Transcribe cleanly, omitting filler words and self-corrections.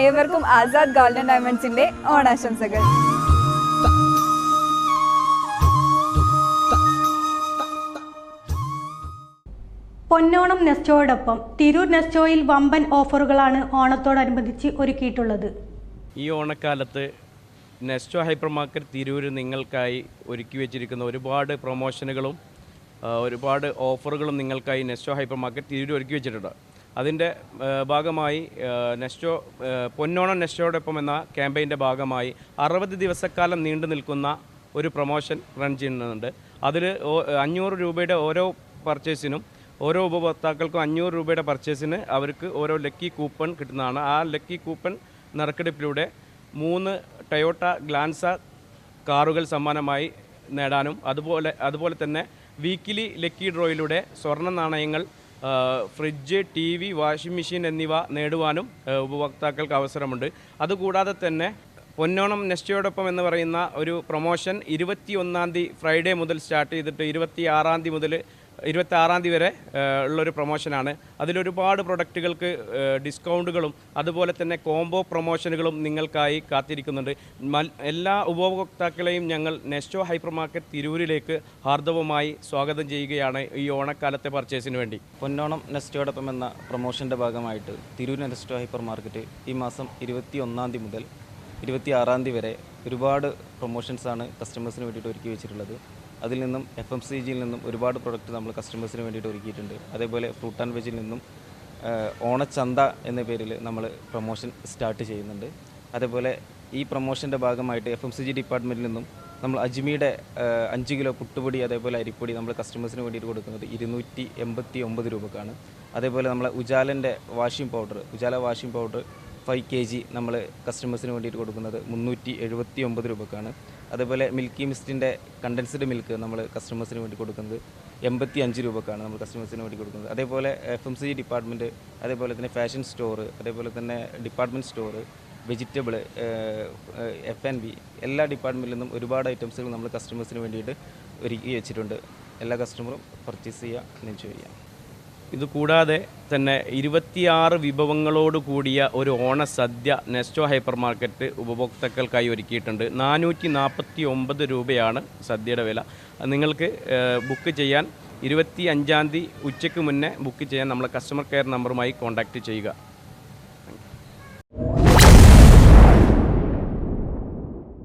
ഏവർക്കും ആസാദ് ഗോൾഡൻ ഡയമണ്ട്സിന്റെ ഓണാശംസകൾ. പൊന്നോണം നെസ്റ്റോയോടൊപ്പം തിരൂർ നെസ്റ്റോയിൽ വമ്പൻ ഓഫറുകളാണ് ഓണത്തോടനുബന്ധിച്ച് ഒരുക്കിയിട്ടുള്ളത്. ഈ ഓണക്കാലത്ത് നെസ്റ്റോ ഹൈപ്പർ മാർക്കറ്റ് തിരൂർ നിങ്ങൾക്കായി ഒരുക്കി വെച്ചിരിക്കുന്ന ഒരുപാട് പ്രൊമോഷനുകളും ഒരുപാട് ഓഫറുകളും നിങ്ങൾക്കായി നെസ്റ്റോ ഹൈപ്പർ മാർക്കറ്റ് തിരൂർ ഒരുക്കി വെച്ചിട്ടുണ്ട്. അതിൻ്റെ ഭാഗമായി നെസ്റ്റോ പൊന്നോണം നെസ്റ്റോയോടൊപ്പം എന്ന ക്യാമ്പയിൻ്റെ ഭാഗമായി 60 ദിവസക്കാലം നീണ്ടു നിൽക്കുന്ന ഒരു പ്രൊമോഷൻ റൺ ചെയ്യുന്നുണ്ട്. അതിൽ 500 രൂപയുടെ ഓരോ പർച്ചേസിനും ഓരോ ഉപഭോക്താക്കൾക്കും 500 രൂപയുടെ പർച്ചേസിന് അവർക്ക് ഓരോ ലക്കി കൂപ്പൺ കിട്ടുന്നതാണ്. ആ ലക്കി കൂപ്പൺ നറുക്കെടുപ്പിലൂടെ 3 ടൊയോട്ട ഗ്ലാൻസ കാറുകൾ സമ്മാനമായി നേടാനും അതുപോലെ തന്നെ വീക്കിലി ലക്കി ഡ്രോയിലൂടെ സ്വർണ്ണ നാണയങ്ങൾ, ഫ്രിഡ്ജ്, TV, വാഷിംഗ് മെഷീൻ എന്നിവ നേടുവാനും ഉപഭോക്താക്കൾക്ക് അവസരമുണ്ട്. അതുകൂടാതെ തന്നെ പൊന്നോണം നെസ്റ്റോയോടൊപ്പം എന്ന് പറയുന്ന ഒരു പ്രൊമോഷൻ 21-ാം തീയതി ഫ്രൈഡേ മുതൽ സ്റ്റാർട്ട് ചെയ്തിട്ട് 26-ാം തീയതി മുതൽ 26-ാം തീയതി വരെ ഉള്ളൊരു പ്രൊമോഷനാണ്. അതിലൊരുപാട് പ്രൊഡക്റ്റുകൾക്ക് ഡിസ്കൗണ്ടുകളും അതുപോലെ തന്നെ കോംബോ പ്രൊമോഷനുകളും നിങ്ങൾക്കായി കാത്തിരിക്കുന്നുണ്ട്. എല്ലാ ഉപഭോക്താക്കളെയും ഞങ്ങൾ നെസ്റ്റോ ഹൈപ്പർ മാർക്കറ്റ് തിരൂരിലേക്ക് ഹാർദവമായി സ്വാഗതം ചെയ്യുകയാണ് ഈ ഓണക്കാലത്തെ പർച്ചേസിന് വേണ്ടി. പൊന്നോണം നെസ്റ്റോയോടൊപ്പം എന്ന പ്രൊമോഷൻ്റെ ഭാഗമായിട്ട് തിരൂർ നെസ്റ്റോ ഹൈപ്പർ മാർക്കറ്റ് ഈ മാസം 21-ാം തീയതി മുതൽ 26-ാം തീയതി വരെ ഒരുപാട് പ്രൊമോഷൻസാണ് കസ്റ്റമേഴ്സിന് വേണ്ടിയിട്ട് ഒരുക്കി വെച്ചിട്ടുള്ളത്. അതിൽ നിന്നും FMCGയിൽ നിന്നും ഒരുപാട് പ്രൊഡക്റ്റ് നമ്മൾ കസ്റ്റമേഴ്സിന് വേണ്ടിയിട്ട് ഒരുക്കിയിട്ടുണ്ട്. അതേപോലെ ഫ്രൂട്ട് ആൻഡ് വെജിൽ നിന്നും ഓണച്ചന്ത എന്ന പേരിൽ നമ്മൾ പ്രൊമോഷൻ സ്റ്റാർട്ട് ചെയ്യുന്നുണ്ട്. അതേപോലെ ഈ പ്രൊമോഷൻ്റെ ഭാഗമായിട്ട് FMCG ഡിപ്പാർട്ട്മെൻറ്റിൽ നിന്നും നമ്മൾ അജ്മിയുടെ 5 കിലോ പുട്ടുപൊടി അതേപോലെ അരിപ്പൊടി നമ്മൾ കസ്റ്റമേഴ്സിന് വേണ്ടിയിട്ട് കൊടുക്കുന്നത് 289 രൂപക്കാണ്. അതേപോലെ നമ്മളെ ഉജാല വാഷിംഗ് പൗഡർ 5 kg നമ്മൾ കസ്റ്റമേഴ്സിന് വേണ്ടിയിട്ട് കൊടുക്കുന്നത് 379 രൂപക്കാണ്. അതേപോലെ മിൽക്കി മിസ്റ്റിൻ്റെ കണ്ടൻസ്ഡ് മിൽക്ക് നമ്മൾ കസ്റ്റമേഴ്സിന് വേണ്ടി കൊടുക്കുന്നത് 85 രൂപക്കാണ് നമ്മൾ കസ്റ്റമേഴ്സിന് വേണ്ടി കൊടുക്കുന്നത്. അതേപോലെ FMCG ഡിപ്പാർട്ട്മെൻറ്റ്, അതേപോലെ തന്നെ ഫാഷൻ സ്റ്റോർ, അതേപോലെ തന്നെ ഡിപ്പാർട്ട്മെൻറ്റ് സ്റ്റോർ, വെജിറ്റബിൾ, F&B എല്ലാ ഡിപ്പാർട്ട്മെൻറ്റിൽ നിന്നും ഒരുപാട് ഐറ്റംസുകൾ നമ്മൾ കസ്റ്റമേഴ്സിന് വേണ്ടിയിട്ട് ഒരുക്കി വെച്ചിട്ടുണ്ട്. എല്ലാ കസ്റ്റമറും പർച്ചേസ് ചെയ്യുക, എൻജോയ് ചെയ്യുക. ഇതുകൂടാതെ തന്നെ 26 വിഭവങ്ങളോട് കൂടിയ ഒരു ഓണസദ്യ നെസ്റ്റോ ഹൈപ്പർ മാർക്കറ്റ് ഉപഭോക്താക്കൾക്കായി ഒരുക്കിയിട്ടുണ്ട്. 449 രൂപയാണ് സദ്യയുടെ വില. നിങ്ങൾക്ക് ബുക്ക് ചെയ്യാൻ 25-ാം തീയതി ഉച്ചയ്ക്ക് മുന്നേ ബുക്ക് ചെയ്യാൻ നമ്മളെ കസ്റ്റമർ കെയർ നമ്പറുമായി കോൺടാക്റ്റ് ചെയ്യുക.